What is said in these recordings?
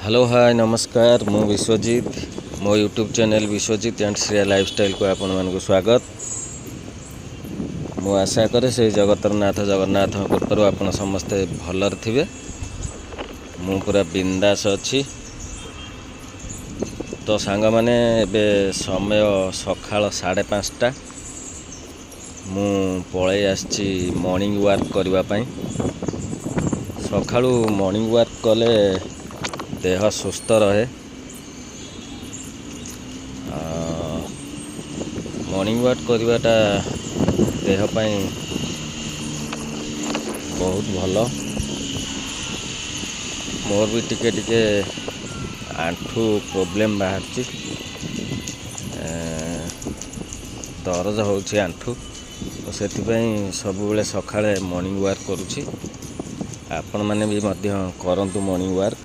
Hello hi नमस्कार मु विश्वजीत मो YouTube channel Biswajit and Shreya lifestyle को आपण मानक स्वागत। मु आशा करे से जगतरनाथ जगन्नाथ कृपारू आपण समस्ते भलर थिबे। मु पूरा बिंदास अछि। तो सांग माने एबे समय सकाळ 5:30 मु पळै आछि मॉर्निंग वॉक करबा पई। सकाळू मॉर्निंग वॉक कले देह सुस्थ रहे। मॉर्निंग वॉक करवाटा देह पाई बहुत भल। मोर भी टिके टिके आंठू प्रॉब्लम बाहर दरज होछि आंठू। तो सेतिपई सब बेले सकाळे मॉर्निंग वॉक करूछि। आपण माने भी मध्य करंतु मॉर्निंग वॉक।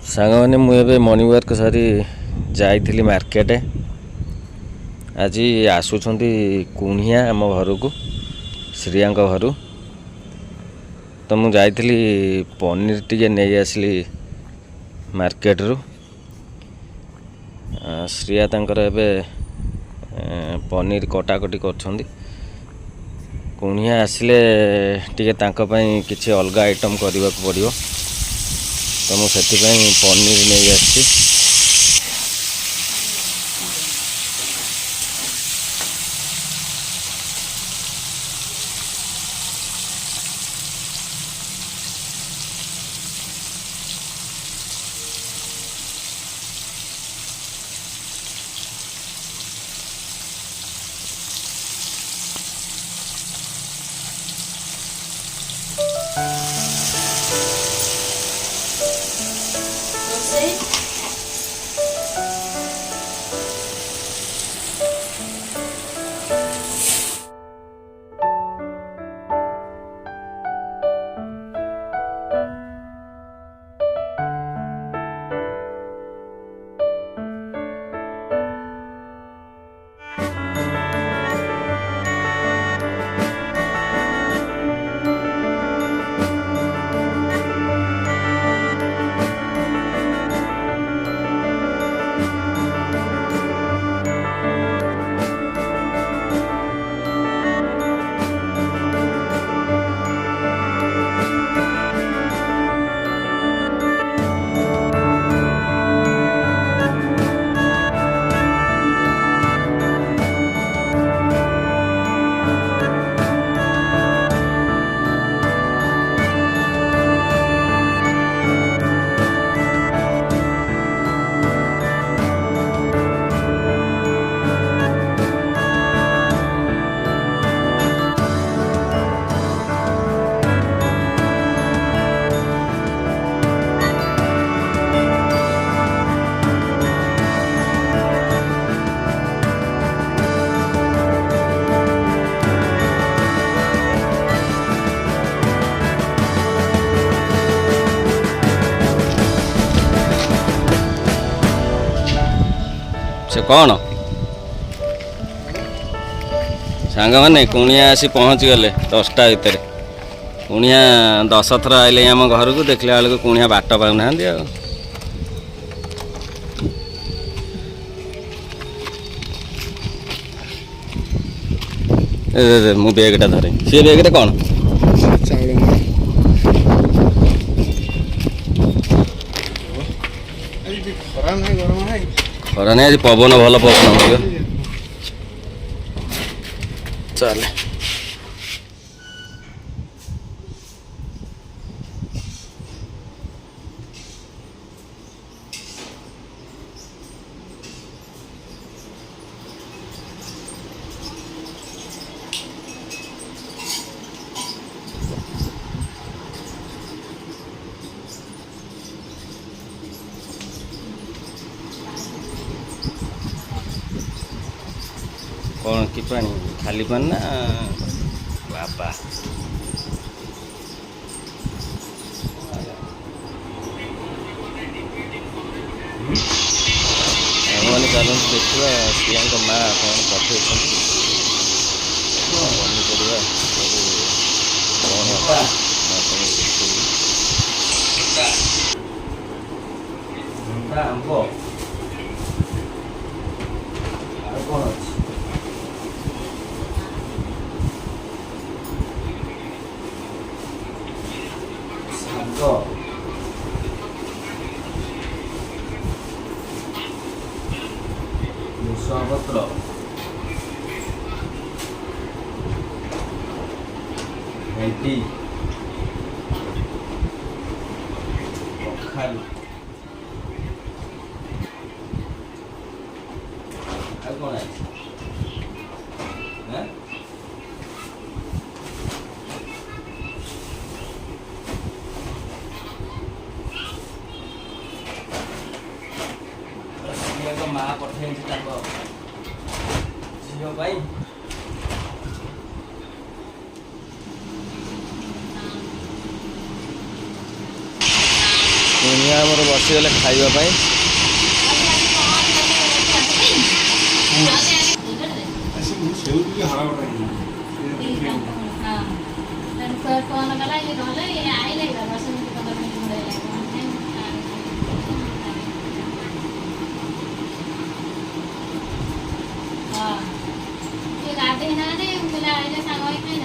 सांग मैंने मुझे मॉर्निंग वॉक सारी जाइली मार्केट। आज आसुंच कुणिया आम घर को श्रिया घर। तो मुझे जाइली पनीर टी नहीं आसली मार्केट रू। श्रिया तांकर एबे पनीर कटाकटी कर कुणिया आसिले टिके तांको पई किछि अलगा आइटम करबा पड़ियो तो मु सेति पई पनीर नै आछि। से कौन सांग मैंने कुणिया आसी पहुँच गले 10टा भितर कुणिया 10 थर आइले आम घर को देखला बेलू कुणिया बाट पाऊना मु बेगटा धरे सी बेगटा कौन खरा नहीं आज पवन भल पवन चल कौन कि पानी खाली पानी ना बाबा मैंने चलते देखा सिया माँ कौन पठे पनीपरिया सब आंब कौन अच्छी भूषणपत्र भेंडी कखारू कौन है माँ पठे झील कुणिया आमर बसीगले खाइबापी हाँ କେହି ନାହାନ୍ତି ମୁଁ କହିଲି ଆଇଲେ ସାଙ୍ଗ ହେଇ ଖାଇଦେବା।